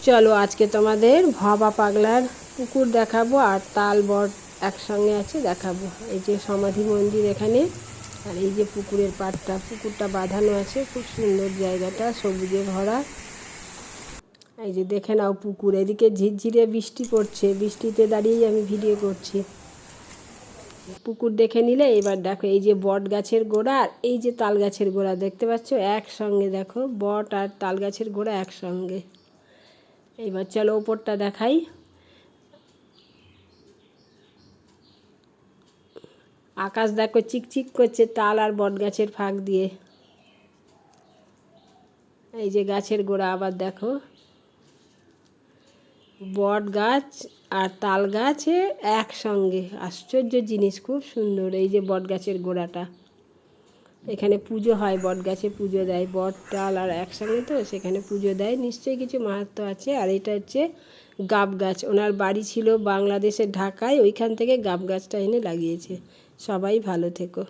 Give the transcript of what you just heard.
চলো আজকে তোমাদের ভবা পাগলার পুকুর দেখাবো আর তাল বট একসঙ্গে আছে দেখাবো। এই যে সমাধি মন্দির এখানে, আর এই যে পুকুরের পাড়টা, পুকুরটা বাঁধানো আছে, খুব সুন্দর জায়গাটা, সবুজে ভরা। এই যে দেখে নাও পুকুর, এদিকে ঝিরঝিরে বৃষ্টি পড়ছে, বৃষ্টিতে দাঁড়িয়েই আমি ভিডিও করছি। পুকুর দেখে নিলে এবার দেখো এই যে বট গাছের গোড়া আর এই যে তাল গাছের গোড়া দেখতে পাচ্ছ একসঙ্গে, দেখো বট আর তাল গাছের গোড়া একসঙ্গে। এইবার চলো ওপরটা দেখাই। আকাশ দেখো চিকচিক করছে তাল আর বট গাছের ফাঁক দিয়ে। এই যে গাছের গোড়া আবার দেখো, বট গাছ আর তাল গাছে একসঙ্গে, আশ্চর্য জিনিস, খুব সুন্দর। এই যে বট গাছের গোড়াটা, এখানে পুজো হয়, বট গাছে পুজো দেয়, বট তাল আর একসঙ্গে তো সেখানে পুজো দেয়, নিশ্চয়ই কিছু মাহাত্ম্য আছে। আর এটা হচ্ছে গাব গাছ, ওনার বাড়ি ছিল বাংলাদেশের ঢাকায়, ওইখান থেকে গাব গাছটা এনে লাগিয়েছে। সবাই ভালো থেকো।